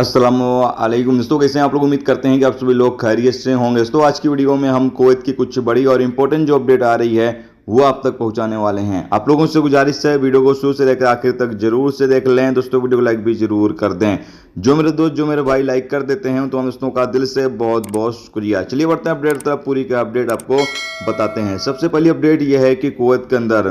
अस्सलामुअलैकुम दोस्तों, कैसे हैं आप लोग। उम्मीद करते हैं कि आप सभी लोग खैरियत से होंगे। दोस्तों आज की वीडियो में हम कुवैत की कुछ बड़ी और इंपॉर्टेंट जो अपडेट आ रही है वो आप तक पहुंचाने वाले हैं। आप लोगों से गुजारिश है वीडियो को शुरू से लेकर आखिर तक जरूर से देख लें। दोस्तों वीडियो को लाइक भी जरूर कर दें। जो मेरे दोस्त जो मेरे भाई लाइक कर देते हैं तो हम दोस्तों का दिल से बहुत बहुत शुक्रिया। चलिए बढ़ते हैं अपडेट तरफ। पूरी का अपडेट आपको बताते हैं। सबसे पहली अपडेट यह है कि कुवैत के अंदर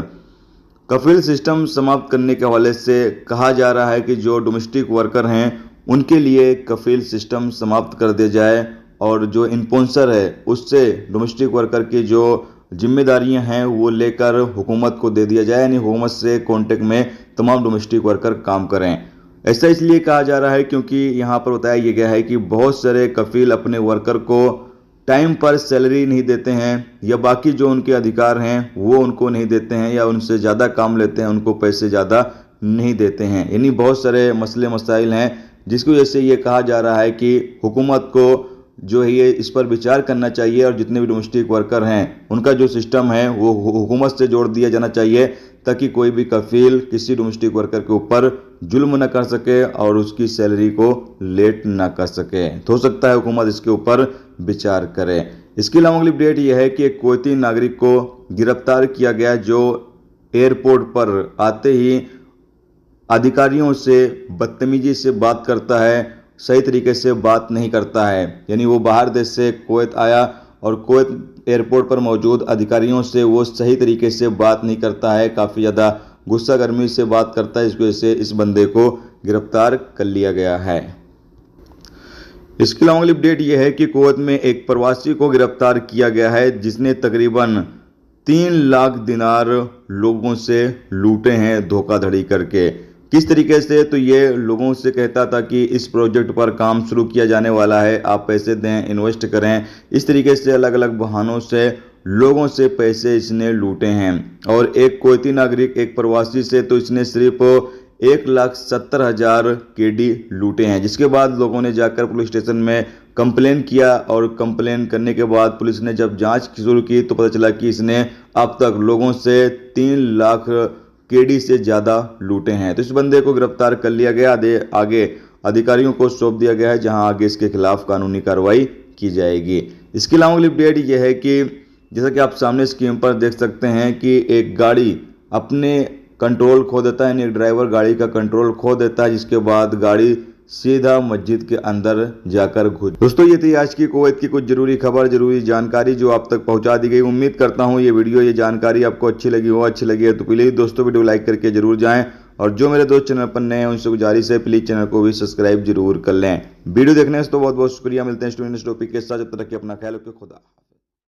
कफील सिस्टम समाप्त करने के हवाले से कहा जा रहा है कि जो डोमेस्टिक वर्कर हैं उनके लिए कफील सिस्टम समाप्त कर दिया जाए और जो स्पॉन्सर है उससे डोमेस्टिक वर्कर की जो जिम्मेदारियां हैं वो लेकर हुकूमत को दे दिया जाए, यानी हुकूमत से कॉन्टेक्ट में तमाम डोमेस्टिक वर्कर काम करें। ऐसा इसलिए कहा जा रहा है क्योंकि यहाँ पर बताया गया है कि बहुत सारे कफील अपने वर्कर को टाइम पर सैलरी नहीं देते हैं या बाकी जो उनके अधिकार हैं वो उनको नहीं देते हैं या उनसे ज़्यादा काम लेते हैं, उनको पैसे ज़्यादा नहीं देते हैं। यानी बहुत सारे मसले मसाइल हैं जिसकी वजह से ये कहा जा रहा है कि हुकूमत को जो है ये इस पर विचार करना चाहिए और जितने भी डोमेस्टिक वर्कर हैं उनका जो सिस्टम है वो हुकूमत से जोड़ दिया जाना चाहिए ताकि कोई भी कफील किसी डोमेस्टिक वर्कर के ऊपर जुल्म न कर सके और उसकी सैलरी को लेट न कर सके। तो हो सकता है हुकूमत इसके ऊपर विचार करे। इसके अलावा अगली अपडेट यह है कि एक कुवैती नागरिक को गिरफ्तार किया गया जो एयरपोर्ट पर आते ही अधिकारियों से बदतमीजी से बात करता है, सही तरीके से बात नहीं करता है। यानी वो बाहर देश से कुवैत आया और कुवैत एयरपोर्ट पर मौजूद अधिकारियों से वो सही तरीके से बात नहीं करता है, काफ़ी ज़्यादा गुस्सा गर्मी से बात करता है। इस वजह से इस बंदे को गिरफ्तार कर लिया गया है। इसके अलावा अगली अपडेट यह है कि कुवैत में एक प्रवासी को गिरफ्तार किया गया है जिसने तकरीबन 3 लाख दिनार लोगों से लूटे हैं धोखाधड़ी करके। किस तरीके से, तो ये लोगों से कहता था कि इस प्रोजेक्ट पर काम शुरू किया जाने वाला है, आप पैसे दें, इन्वेस्ट करें। इस तरीके से अलग अलग बहानों से लोगों से पैसे इसने लूटे हैं। और एक कुवैती नागरिक एक प्रवासी से तो इसने सिर्फ 1,70,000 KD लूटे हैं, जिसके बाद लोगों ने जाकर पुलिस स्टेशन में कंप्लेन किया और कंप्लेन करने के बाद पुलिस ने जब जांच शुरू की तो पता चला कि इसने अब तक लोगों से 3 लाख KD से ज़्यादा लूटे हैं। तो इस बंदे को गिरफ्तार कर लिया गया, आगे अधिकारियों को सौंप दिया गया है जहां आगे इसके खिलाफ कानूनी कार्रवाई की जाएगी। इसके अलावा अगली अपडेट यह है कि जैसा कि आप सामने स्क्रीन पर देख सकते हैं कि एक गाड़ी अपने कंट्रोल खो देता है, यानी एक ड्राइवर गाड़ी का कंट्रोल खो देता है, जिसके बाद गाड़ी सीधा मस्जिद के अंदर जाकर घुस। दोस्तों ये थी आज की कुवैत की कुछ जरूरी खबर, जरूरी जानकारी जो आप तक पहुंचा दी गई। उम्मीद करता हूं ये वीडियो ये जानकारी आपको अच्छी लगी हो। अच्छी लगी है तो प्लीज़ दोस्तों वीडियो लाइक करके जरूर जाएं और जो मेरे दोस्त चैनल पर नए हैं उनसे गुजारिश है प्लीज़ चैनल को भी सब्सक्राइब जरूर कर लें। वीडियो देखने से तो बहुत बहुत शुक्रिया। मिलते हैं स्टूडेंट टॉपिक के साथ, जब तक रखिए अपना ख्याल रखिए। खुदा।